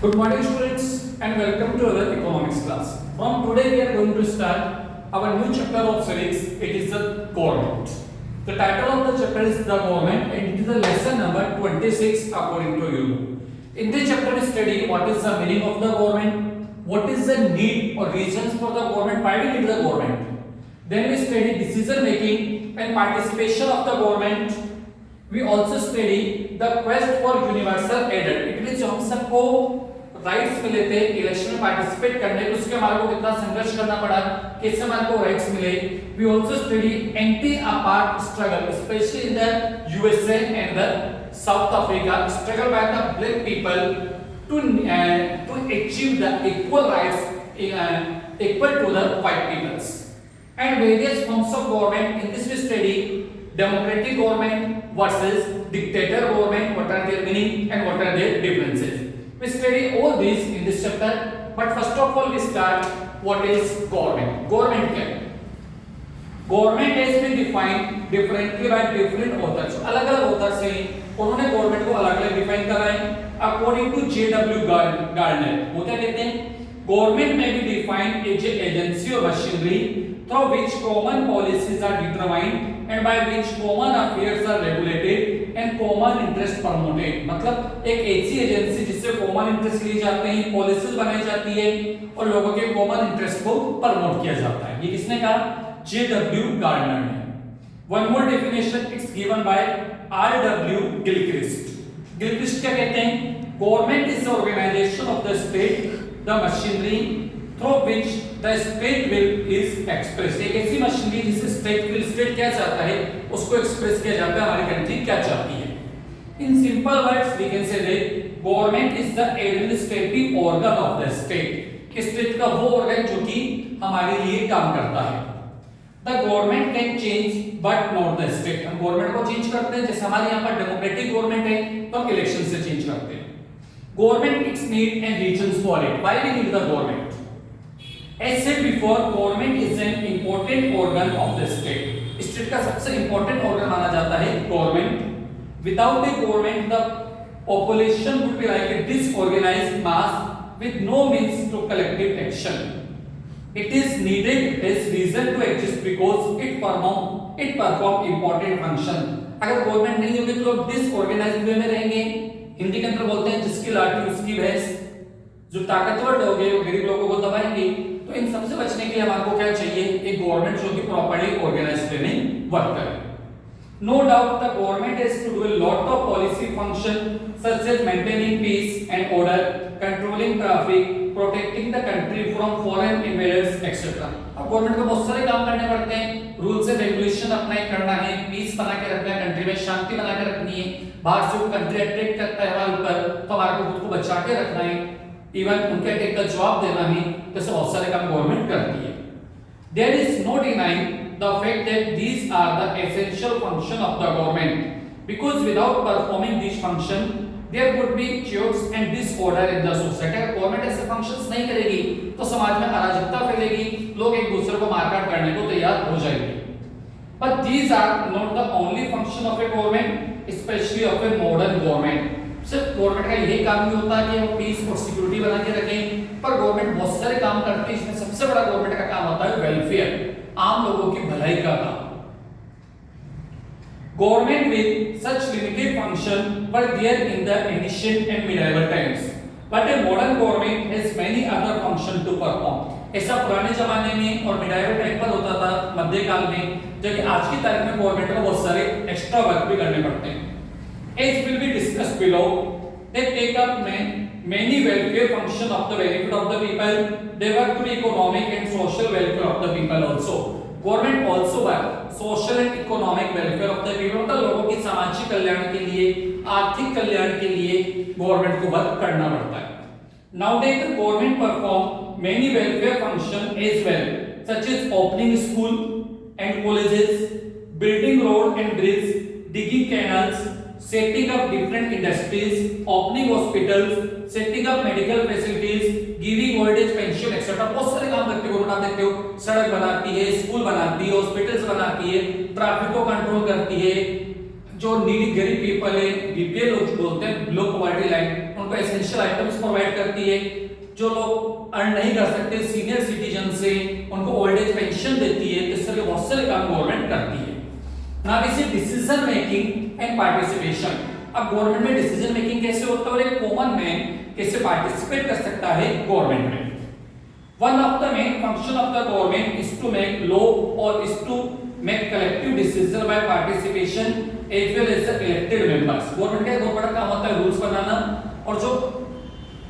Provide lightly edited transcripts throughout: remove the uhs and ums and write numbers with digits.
Good morning students and welcome to our economics class. From today we are going to start our new chapter of civics. It is the government. The title of the chapter is the government and it is the lesson number 26 according to you. In this chapter we study what is the meaning of the government, what is the need or reasons for the government, why we need the government. Then we study decision making and participation of the government. We also study the quest for universal aided. It means हम सबको rights मिले थे election में participate करने के, उसके हमारे को कितना संघर्ष करना पड़ा कि इससे हमारे को राइट्स मिले. We also study anti apart struggle specially in the USA and the South Africa struggle by the black people to achieve the equal rights equal to the white peoples and various forms of government. In this we study democratic government versus dictator government, what are their meaning and what are their differences. We study all these in this chapter, but first of all we start what is government. Government क्या है? Government has been defined differently by different authors. अलग-अलग authors हैं, उन्होंने government को अलग-अलग define करा है. According to J.W. Gardner, वो क्या कहते हैं? Government may be defined as an agency or machinery through which common policies are determined and by which common affairs are regulated and common interest promoted. मतलब एक ऐसी agency जिससे common interest लिए जाते हैं, पॉलिसीज बनाई जाती है और लोगों के कॉमन इंटरेस्ट को प्रमोट किया जाता है. ये किसने कहा? J.W. Gardner ने. One more definition it's given by R.W. Gilchrist. Gilchrist क्या कहते हैं? Government is the organization of the state, the machinery through which the state will is expressed. एक ऐसी मशीनरी जिससे स्टेट क्या चाहता है उसको एक्सप्रेस किया जाता है, हमारी कंट्री क्या चाहती है. In simple words we can say that government is the administrative organ of the state. State का वो ऑर्गन जो कि हमारे लिए काम करता है. The government can change but not the state. हम गवर्नमेंट को चेंज करते हैं, जैसे हमारे यहाँ पर डेमोक्रेटिक गवर्नमेंट है तो हम इलेक्शन से चेंज करते हैं. Government its need and reasons for it. Why we need the government? As said before, government is an important organ of the state. State का सबसे important organ माना जाता है government. Without the government, the population would be like a disorganized mass with no means to collective action. It is needed as reason to exist because it perform important function. अगर government नहीं होगी तो लोग disorganized way में रहेंगे. हिंदी के अंदर बोलते हैं जिसकी लाठी उसकी भैंस. जो ताकतवर लोग हैं वो गरीब लोगों को दबाएंगे. तो इन सबसे बचने के लिए हमारे को क्या चाहिए? एक गवर्नमेंट जो कि प्रॉपर्ली ऑर्गेनाइज्ड ट्रेनिंग वर्क करे. No doubt the government has to do a lot of policy function such as maintaining peace and order, controlling traffic, protecting the country from foreign invaders etcetera. अब government को बहुत सारे काम करने पड़ते हैं. Rules and regulation apply करना है, पीस बना के रखना है, कंट्री में शांति बना के रखनी है. बाहर से कंट्री अटैक करता है हमारे ऊपर तो हमारे को खुद को बचा के रखना है, इवन उनके अटैक का जवाब देना है. जैसे बहुत सारे काम गवर्नमेंट करती है. There is no denying the fact that these are the essential function of the government because without performing this function there would be chaos and disorder in the society. अगर गवर्नमेंट ऐसे functions नहीं करेगी तो समाज में अराजकता फैलेगी, लोग एक दूसरे को मारकाट करने को तैयार हो जाएंगे. But these are not the only function of a government, especially of a modern government. सिर्फ गवर्नमेंट का यही काम नहीं होता कि वो पीस और सिक्योरिटी बना के रखें, पर गवर्नमेंट बहुत सारे काम करती है. इसमें सबसे बड़ा गवर्नमेंट का काम होता है वेलफेयर, आम लोगों की भलाई का काम. Government with such limited function were there in the ancient and medieval times, but a modern government has many other functions to perform. ऐसा पुराने जमाने में और मिडाइवल टाइम पर होता था, मध्यकाल में, जबकि आज की तारीख में गवर्नमेंट को बहुत सारे एक्स्ट्रा वर्क भी करने पड़ते हैं. As will be discussed below, they take up many welfare function of the benefit of the people. They work to the economic and social welfare of the people also. Government also work social and economic welfare of the people. मतलब लोगों की सामाजिक कल्याण के लिए, आर्थिक कल्याण के लिए government को वर्क करना पड़ता है. Nowadays the government perform many welfare function as well, such as opening school and colleges, building road and bridges, digging canals, setting up different industries, opening hospitals, setting up medical facilities, giving old age pension etc. बहुत सारे काम करती है government. आप देखते हो सड़क बनाती है, स्कूल बनाती है, हॉस्पिटल्स बनाती है, ट्रैफिक को कंट्रोल करती है, जो नीडी गरीब पीपल है, बीपीएल लोग बोलते हैं, लो पॉवर्टी लाइन, उनको एसेंशियल आइटम्स प्रोवाइड करती है। जो लोग अर्न नहीं कर सकते, सीनियर सिटीजन से, उनको ओल्ड एज पेंशन देती है। इस तरह के बहुत सारे काम गवर्नमेंट करती है। नाउ इसी डिसीजन मेकिंग एंड पार्टिसिपेशन। अब गवर्नमेंट में डिसीजन मेकिंग कैसे होता है और एक कॉमन मैन कैसे पार्टिसिपेट कर सकता है गवर्नमेंट में। One of the main function of the government is to make law और is to make collective decision by participation as well as the elected members. Government का बहुत बड़ा काम होता है रूल्स बनाना और जो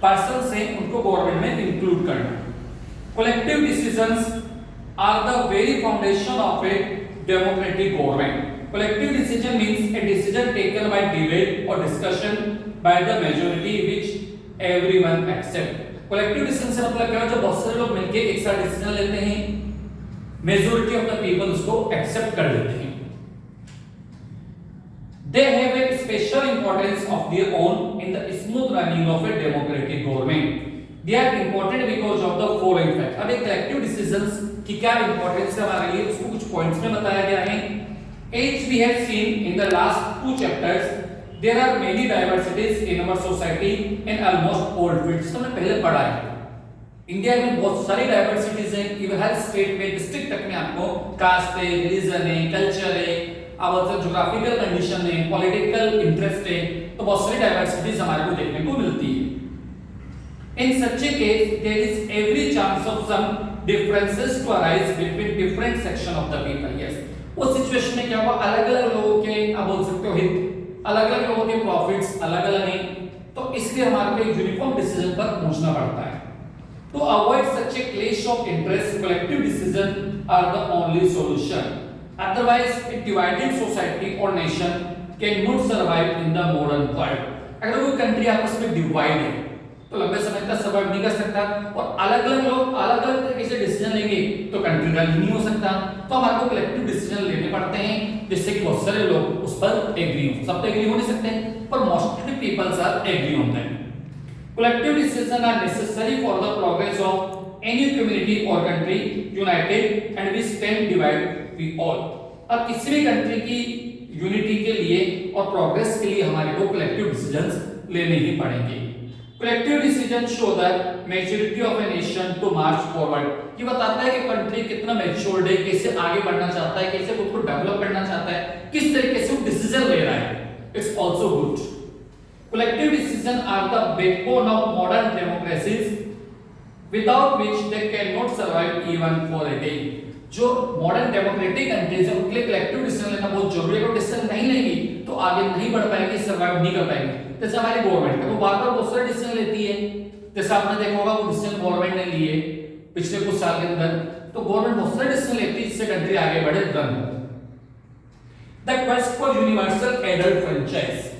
पर्सन्स हैं उनको गवर्नमेंट में इंक्लूड करना। Collective decisions are the very foundation of a democratic government. Collective decision means a decision taken by debate or discussion by the majority which everyone accept. Collective decision से मतलब क्या है, जो बहुत सारे लोग मिलके एक साथ डिसीजन लेते हैं, मेजॉरिटी ऑफ द पीपल उसको एक्सेप्ट कर लेते हैं। They have a special importance of their own in the smooth running of a democratic government. They are important because of the following facts. अब एक collective decisions कि क्या importance है हमारे लिए, उसको कुछ पॉइंट्स में बताया गया है। As we have seen in the last 2 chapters, there are many diversities in our society and almost all fields। हमने पहले पढ़ा है इंडिया में बहुत सारी डाइवर्सिटीज हैं। इवन हर स्टेट में, डिस्ट्रिक्ट तक में आपको कास्ट है, रिलीजन है, कल्चर है, अब ज्योग्राफिकल कंडीशन है, पॉलिटिकल इंटरेस्ट है, तो बहुत सारी डाइवर्सिटीज हमारे को देखने को मिलती है। In such a case, there is every chance of some differences to arise between different section of the people. Yes, उस सिचुएशन में क्या हुआ, अलग-अलग लोगों के, आप बोल सकते हो हित, अलग-अलग लोगों के प्रॉफिट्स अलग-अलग हैं, तो इसलिए हमारे को एक यूनिफॉर्म डिसीजन पर पहुंचना पड़ता है। To avoid such a clash of interest, collective decision are the only solution. Otherwise, a divided society or nation cannot survive in the modern world. अगर कोई कंट्री आपस में डिवाइड है तो लंबे समय तक सर्वाइव नहीं कर सकता, और अलग-अलग लोग अलग-अलग तरीके से डिसीजन लेंगे तो कंट्री रन नहीं हो सकता। तो हमारे को कलेक्टिव डिसीजन लेने पड़ते हैं जिससे कि बहुत सारे लोग उस पर एग्री हो। सब तो एग्री हो नहीं सकते, पर मोस्टली पीपल्स आर एग्री होते हैं। Collective decision are necessary for the progress of any community और country united and we stand divide we all. अब किसी भी कंट्री की यूनिटी के लिए और प्रोग्रेस के लिए हमारे को कलेक्टिव डिसीजंस लेने ही पड़ेंगे। Collective decision show the maturity of a nation to march forward। ये बताता है कि कंट्री कितना मैच्योर्ड है, कैसे आगे बढ़ना चाहता है, कैसे खुद को डेवलप करना चाहता है, किस तरीके से वो डिसीजन ले रहा है। It's also good। Collective decision are the backbone of modern democracies, without which they cannot survive even for a day। जो मॉडर्न डेमोक्रेटिक कंट्रीज है उनके लिए कलेक्टिव डिसीजन लेना बहुत जरूरी है। अगर डिसीजन नहीं लेंगी तो आगे नहीं बढ़ पाएंगे, सर्वाइव नहीं कर पाएंगे। जैसे हमारी गवर्नमेंट है वो बार-बार बहुत सारे डिसीजन लेती है, जैसे आपने देखा होगा वो डिसीजन गवर्नमेंट ने लिए पिछले कुछ साल के अंदर, तो गवर्नमेंट बहुत सारे डिसीजन लेती है जिससे कंट्री आगे बढ़े, रन हो। The quest for universal adult franchise.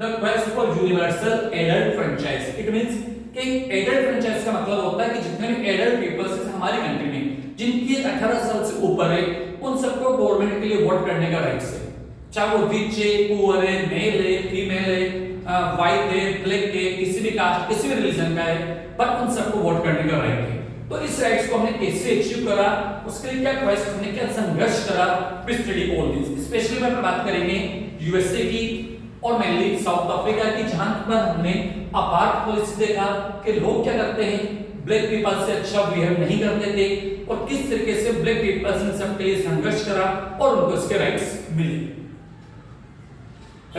The quest for universal adult franchise, it means कि एडल्ट फ्रेंचाइज का मतलब होता है कि जितने भी एडल्ट पीपल्स हैं हमारी कंट्री में जिनकी 18 साल से ऊपर है, उन सबको गवर्नमेंट के लिए वोट करने का राइट है। चाहे वो रिच है, पुअर है, मेल है, फीमेल है, व्हाइट है, ब्लैक है, किसी भी कास्ट, किसी भी रिलीजन का है, पर उन सबको वोट करने का राइट है। तो इस राइट्स को हमने कैसे अचीव करा, उसके लिए क्या क्वेस्ट, हमने क्या संघर्ष करा, we study all this. Specially में बात करेंगे यूएसए की और मेनली साउथ अफ्रीका की, जहां पर हमने अपार्ट पॉलिसी देखा कि लोग क्या करते हैं, ब्लैक पीपल से अच्छा बिहेव नहीं करते थे, और किस तरीके से ब्लैक पीपल्स ने सबके लिए संघर्ष करा और उनको उसके राइट्स मिले।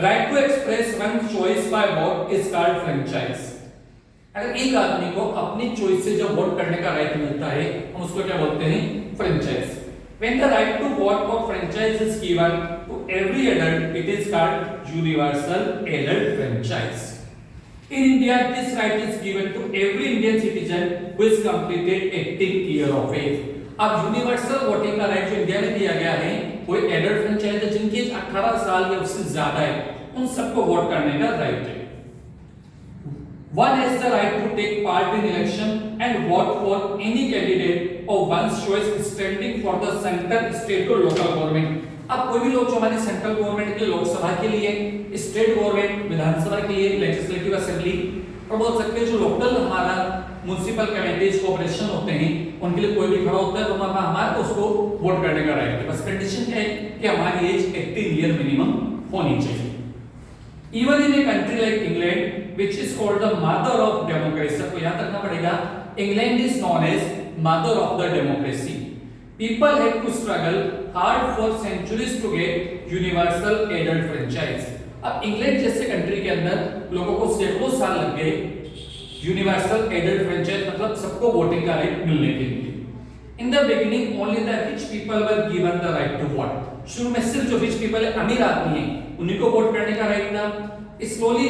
Right to express one choice by vote is called franchise. अगर एक आदमी को अपनी चॉइस से जब वोट करने का राइट मिलता है, हम उसको क्या बोलते हैं, franchise. When the right to vote or franchise is given to every adult, it is called universal adult franchise. In India, this right is given to every Indian citizen who is completed 18 year of age. अब universal voting का right जो India में दिया गया है वो adult franchise है, जिनकी एज 18 साल या उससे ज्यादा है, उन सबको वोट करने का राइट है। One has the right to take part in election and vote for any candidate of one's choice standing for the central, state or local government। अब कोई भी लोग जो हमारी सेंट्रल गवर्नमेंट के, लोकसभा के लिए, स्टेट गवर्नमेंट विधानसभा के लिए, लेजिस्लेटिव असेंबली, और बोल सकते हैं जो लोकल हमारा म्युनिसिपल कमेटीज कॉर्पोरेशन होते हैं, उनके लिए कोई भी खड़ा होता है तो हमारे को उसको वोट करने का राइट है। बस कंडीशन क्या है कि हमारी एज 18 ईयर मिनिमम होनी चाहिए। Even in a country like England which is called the mother of democracy, आपको याद रखना पड़ेगा England is known as mother of the democracy. People have to struggle hard for centuries to get universal adult franchise. अब England जैसे country के अंदर लोगों को सैकड़ों साल लग गए यूनिवर्सल एडल्ट फ्रेंचाइज मतलब सबको वोटिंग का राइट मिलने के लिए। In the beginning, only the rich people were given the right to vote. शुरू में सिर्फ जो rich people है, अमीर आदमी है, उन्हीं को वोट करने का राइट था। Slowly,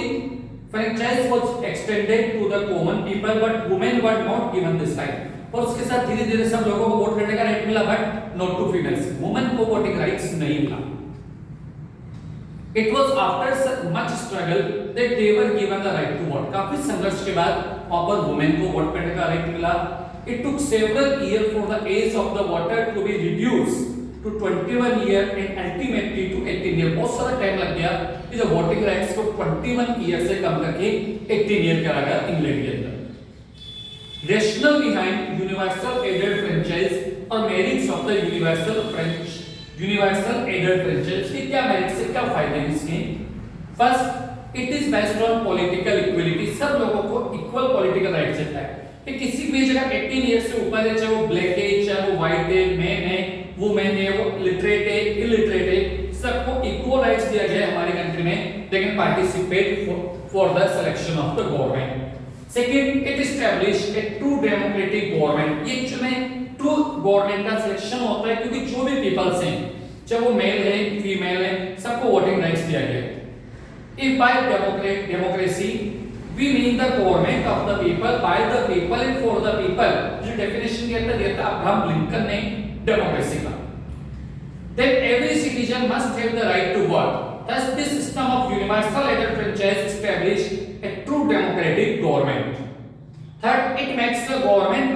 franchise was extended to the common people, but women were not given this right. और उसके साथ धीरे-धीरे सब लोगों को वोट करने का राइट मिला, but not to females. Women को वोटिंग राइट्स नहीं मिला। It was after much struggle that they were given the right to vote. काफी संघर्ष के बाद वहाँ पर women को वोट करने का राइट मिला। It took several years for the age of the voter to be reduced to 21 years and ultimately to 18 years. बहुत सारा टाइम लग गया कि जो वोटिंग राइट्स को 21 ईयर से कम करके 18 ईयर करा गया इंग्लैंड के अंदर। Rationale behind universal adult franchise और merits of the universal adult franchise के क्या merits है, क्या फायदे हैं इसके? First, it is based on political equality. सब लोगों को equal political rights देता है कि किसी भी जगह 18 ईयर से ऊपर है, चाहे वो ब्लैक है, चाहे वो व्हाइट है, मैन है, वुमेन है, वो लिटरेट है, इलिटरेट है, सबको इक्वल राइट्स दिया गया है हमारी कंट्री में। They can participate for the selection of the government. Second, it establish A true democratic government. ये एक्चुअली ट्रू गवर्नमेंट का सिलेक्शन होता है क्योंकि जो भी पीपल्स हैं, चाहे वो मेल है, फीमेल है, सबको वोटिंग राइट्स दिया गया है। If bye democracy we mean the government of the people, by the people and for the people, जो डेफिनेशन दिया था अब्राहम लिंकन ने डेमोक्रेसी का। That every citizen must have the right to vote. Thus, this system of universal adult franchise established a true democratic government. Third, it makes the government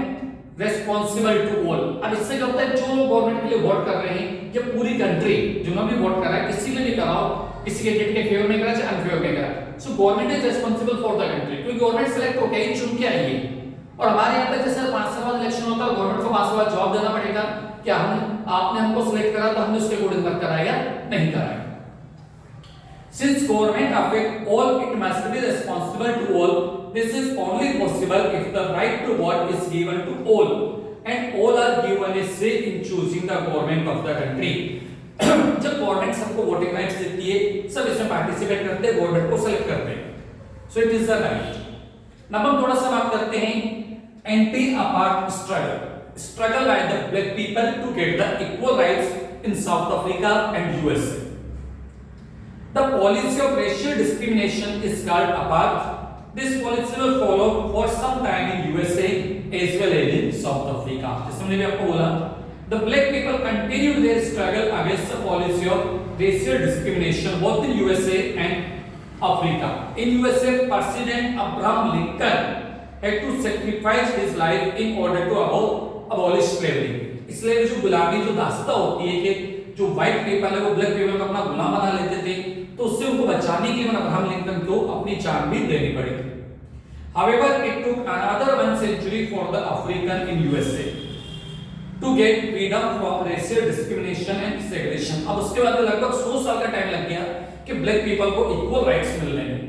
responsible to all. अब इससे क्या होता है, जो लोग government के लिए वोट कर रहे हैं, ये पूरी कंट्री जो भी वोट कर रहा है, किसी ने भी कराओ, किसी कैंडिडेट के फेवर में करा चाहे अनफेवर में करा, so government is responsible for the country. क्योंकि गवर्नमेंट सेलेक्ट होके ही चुन के आई है। और हमारे यहाँ पे जैसे 5 साल बाद इलेक्शन होता है, गवर्नमेंट को 5 साल बाद जवाब देना पड़ेगा कि आपने हमको सिलेक्ट करा तो हमने उसके अकॉर्डिंग वर्क कराया या नहीं कराया। Since government affect all, it must be responsible to all. This is only possible if the right to vote is given to all, and all are given a say in choosing the government of the country. जब government सबको voting rights देती है, सब इसमें participate करते हैं, government को select करते हैं, so it is the right. अब हम थोड़ा सा बात करते हैं anti apart struggle by the black people to get the equal rights in South Africa and USA. The policy of racial discrimination is called apartheid. This policy will follow for some time in USA as well as in South Africa. जैसे मैंने भी आपको बोला, the black people continued their struggle against the policy of racial discrimination both in USA and Africa. In USA, President Abraham Lincoln had to sacrifice his life in order to abolish slavery. Slavery जो गुलामी जो दास्ता होती है कि जो white people है वो black people को अपना गुलाम बना लेते थे, तो उससे उनको बचाने के लिए अब्राहम लिंकन को अपनी जान भी देनी पड़ी। However, it took another 1 century for the African in USA to get freedom from racial discrimination and segregation. अब उसके बाद लगभग 100 साल का टाइम लग गया कि ब्लैक पीपल को इक्वल राइट्स मिलने में।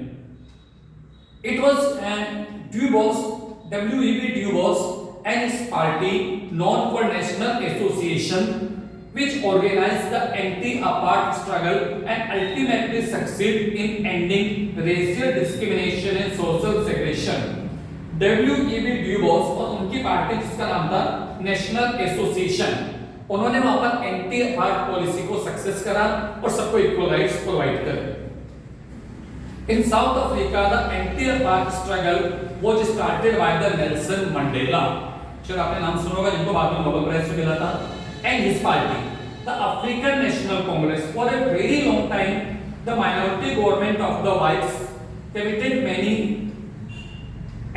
It was Du Bois, W.E.B. Du Bois and his party known for National Association which organized the anti-apartheid struggle and ultimately succeed in ending racial discrimination and social segregation. W.E.B. Du Bois और उनकी party जिसका नाम था national association, उन्होंने वहां पर anti apart policy को success करा और सबको इक्वल राइट्स प्रोवाइड करे। In South Africa the anti apart struggle was started by the Nelson Mandela, शायद आपने नाम सुना होगा, जिनको बाद में नोबेल प्राइज मिला था, and his party the African national Congress. For a very long time the minority government of the whites committed many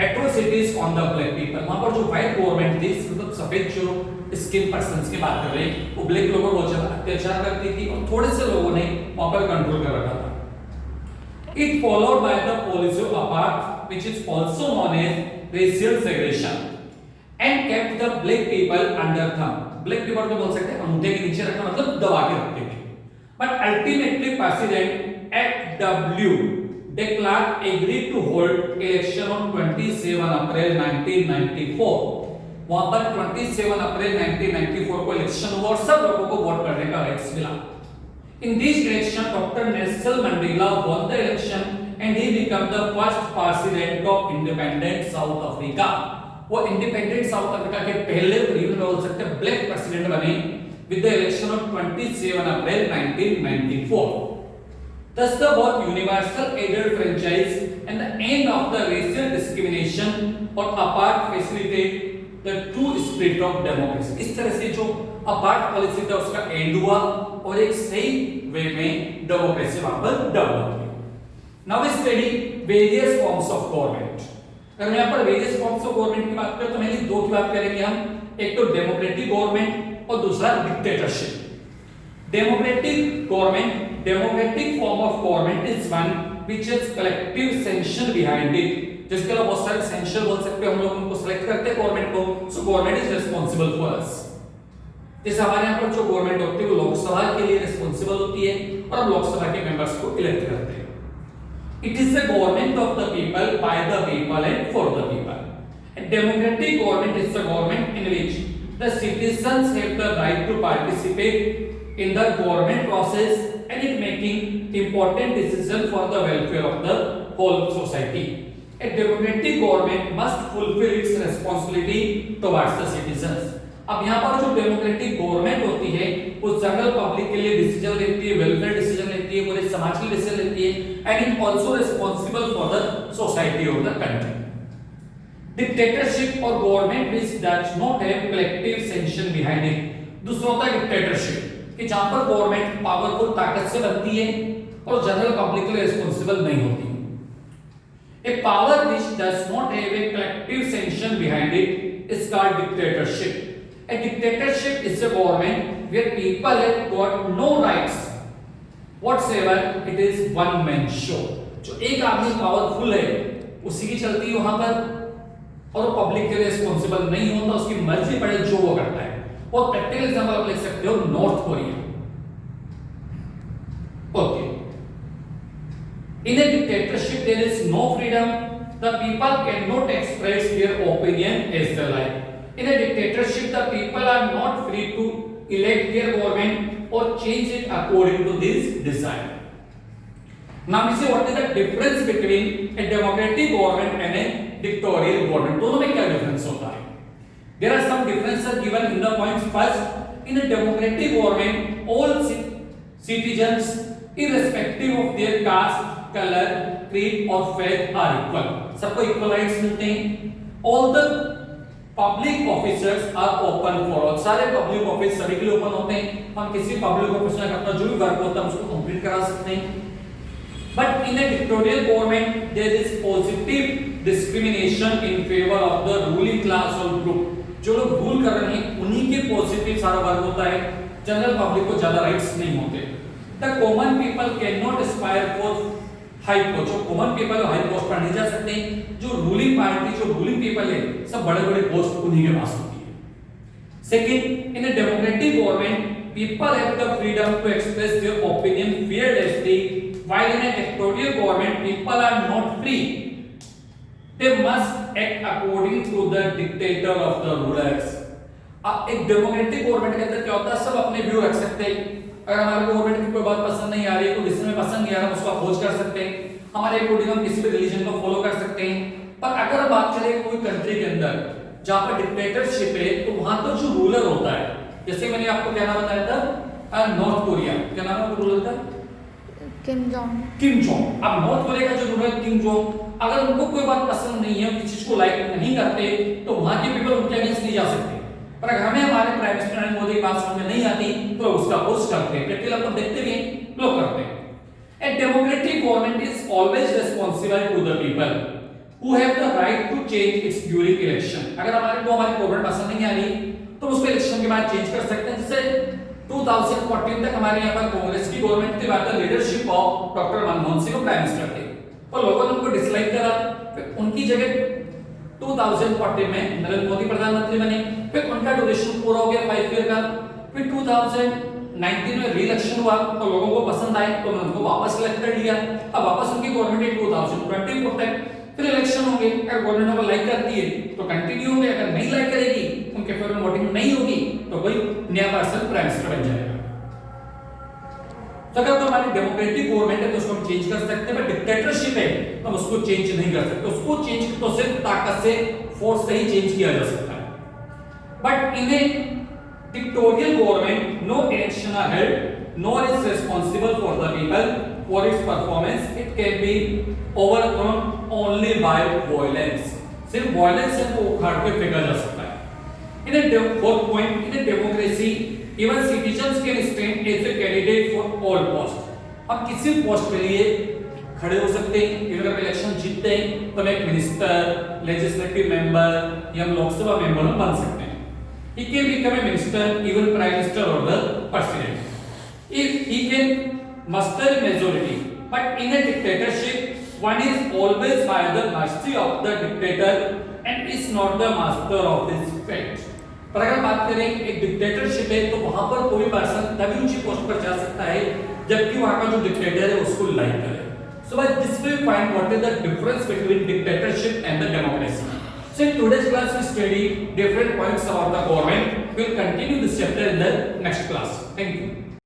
atrocities on the black people। वहां पर जो व्हाइट गवर्नमेंट थी, मतलब सफेद जो स्किन पर्सन्स की बात कर रहे हैं, वो ब्लैक लोगों पर बहुत ज्यादा अत्याचार करती थी और थोड़े से लोगों ने वहां पर कंट्रोल कर रखा था। It followed by the policy of apartheid which is also known as racial segregation and kept the black people under thumb. Black people को बोल सकते हैं अंगूठे के नीचे रखना, मतलब दबा के रखते थे। But ultimately president FW de Klerk agreed to hold election on 27 अप्रैल 1994। वहां पर 27 अप्रैल 1994 को इलेक्शन हुआ और सब लोगों को वोट करने का राइट्स मिला। In this election, Dr. Nelson Mandela won the election and he became the first president of independent South Africa। वो इंडिपेंडेंट साउथ अफ्रीका के पहले प्रीमियर बोल सकते हैं ब्लैक प्रेसिडेंट बने with the election of 27 April 1994। Thus the both universal adult franchise and the end of the racial discrimination or apart facilitate the true spirit of democracy। इस तरह से जो अपार्ट पॉलिसी था उसका एंड हुआ और एक सही वे में डेमोक्रेसी वहां पर डेवलप हुई। Now we study various forms of government. अगर यहां पर वेरियस फॉर्म्स ऑफ गवर्नमेंट की बात करें तो पहले दो की बात करेंगे हम, एक तो डेमोक्रेटिक गवर्नमेंट और दूसरा dictatorship. Democratic government, democratic form of government is one which has collective sanction behind it, जिसके लिए बहुत सारे सेंशन बोल सकते हैं हम लोग, उनको सेलेक्ट करते हैं गवर्नमेंट को, so government is responsible for us. जैसे हमारे यहाँ पर जो गवर्नमेंट होती है वो लोकसभा के लिए रिस्पांसिबल होती है और हम लोकसभा के मेंबर्स को इलेक्ट करते हैं। It is the government of the people, by the people and for the people. A democratic government is the government in which the citizens have the right to participate in the government process and in making important decisions for the welfare of the whole society। A democratic government must fulfill its responsibility towards the citizens। अब यहाँ पर जो democratic government होती है वो general public के लिए decision लेती है, वेलफेयर डिसीजन लेती है, पूरे समाज के लिए डिसीजन लेती है and it also responsible for the society of the country. Dictatorship और government which does not have collective sanction behind it. दूसरा होता है डिक्टेटरशिप कि जहां पर गवर्नमेंट पावरफुल ताकत से बनती है और जनरल पब्लिक के लिए रिस्पांसिबल नहीं होती। A power which does not have a collective sanction behind it is called dictatorship। A dictatorship is a government where people have got no rights whatsoever, it is one man show। जो एक आदमी powerful है उसी की चलती है वहां पर और वो पब्लिक के लिए रिस्पांसिबल नहीं होता, उसकी मर्जी पड़े जो वो करता है। और प्रैक्टिकल एग्जांपल आप लिख सकते हो north Korea. Okay, in a dictatorship there is no freedom, the people cannot express their opinion as they like। In a dictatorship the people are not free to elect their government or change it according to this desire। Now we see what is the difference between a democratic government and a dictatorial government। दोनों में क्या difference होता है? There are some differences given in the points। First, in a democratic government all citizens irrespective of their caste, color, creed or faith are equal। सबको equal rights मिलते हैं। All the public officers are open for all। सारे public office सभी के लिए open होते हैं। हम किसी पब्लिक ऑफिस में अपना जो भी वर्क होता है उसको कंप्लीट करा सकते हैं। But in a dictatorial government there is positive discrimination in favor of the ruling class or group। जो लोग रूल कर रहे हैं उन्हीं के पॉजिटिव सारा वर्क होता है, जनरल पब्लिक को ज्यादा राइट्स नहीं होते। The common people cannot aspire for high post। जो कॉमन पीपल हाई पोस्ट पर नहीं जा सकते, जो रूलिंग पार्टी जो रूलिंग पीपल है सब बड़े बड़े पोस्ट उन्हीं के पास होती है। Second, in a democratic government people have the freedom to express their opinion fearlessly, while in a dictatorial government people are not free, they must act according to the dictator of the rulers। अब एक democratic government के अंदर क्या होता है, सब अपने view रख सकते हैं। अगर हमारे गवर्नमेंट की कोई बात पसंद नहीं आ रही है, कोई डिसीजन में पसंद नहीं आ रहा, हम उसको अपोज कर सकते हैं, हमारे अकॉर्डिंग हम किसी भी रिलीजन को फॉलो कर सकते हैं। पर अगर बात चले कोई कंट्री के अंदर जहां पर डिक्टेटरशिप है तो वहां तो जो रूलर होता है, जैसे मैंने आपको क्या नाम बताया था, नॉर्थ कोरिया, क्या नाम है रूलर का? Kim Jong. Kim Jong. अब नॉर्थ कोरिया का जो रूलर किम जोंग, अगर उनको कोई बात पसंद नहीं है, किसी चीज को लाइक नहीं करते तो वहां के पीपल उनके अगेंस्ट नहीं जा सकते। पर अगर हमें हमारे प्राइम मिनिस्टर नरेंद्र मोदी की बात समझ में नहीं आती तो उसका अपोज करते हैं, प्रैक्टिकल अपन देखते भी हैं, लोग करते हैं। A democratic government is always responsible to the people who have the right to change its during election। अगर हमारे को हमारी गवर्नमेंट पसंद नहीं आ रही तो उसको इलेक्शन के बाद चेंज कर सकते हैं। जैसे 2014 तक हमारे यहाँ पर कांग्रेस की गवर्नमेंट थी, बात leadership of doctor Manmohan Singh prime minister थे और लोगों ने उनको डिसलाइक करा, फिर उनकी जगह 2014 में नरेंद्र मोदी प्रधानमंत्री बने, फिर उनका ड्यूरेशन पूरा हो गया 5 ईयर का, फिर 2000 19 में री-इलेक्शन हुआ तो लोगों को पसंद आए तो उनको वापस इलेक्ट कर लिया। अब वापस उनकी गवर्नमेंट 2024 तक फिर इलेक्शन होंगे, अगर गवर्नमेंट को लाइक करती है तो कंटिन्यू होंगे, अगर नहीं लाइक करेगी उनके फेवर में वोटिंग नहीं होगी तो कोई नया पर्सन प्राइम मिनिस्टर बन जाएगा। तो अगर तो हमारी डेमोक्रेटिक गवर्नमेंट है तो उसको हम चेंज कर सकते हैं, बट डिक्टेटरशिप है तो हम उसको चेंज नहीं कर सकते। उसको चेंज तो सिर्फ ताकत से, फोर्स से ही चेंज किया जा सकता है। But in A dictatorial government no election are held nor is responsible for the people for its performance. It can be overcome only by violence. सिर्फ वायलेंस से वो उखाड़ के फेंका जा सकता है। In a fourth point, in a democracy even citizens can stand as a candidate for all posts. अब किसी पोस्ट के लिए खड़े हो सकते हैं। अगर इलेक्शन जीतते हैं तो हम एक मिनिस्टर, लेजिस्लेटिव मेंबर या लोकसभा मेंबर बन सकते हैं। He can become a minister, even prime minister or the president, if he can muster a majority. But in a dictatorship, one is always by the mercy of the dictator and is not the master of his fate. पर अगर बात करें एक dictatorship है तो वहां पर कोई पर्सन तभी ऊंची पोस्ट पर जा सकता है जबकि वहां का जो डिक्टेटर है उसको लाइक करे। So by this we find what is the difference between dictatorship and the democracy. So in today's class we study different points about the government. We will continue this chapter in the next class. Thank you.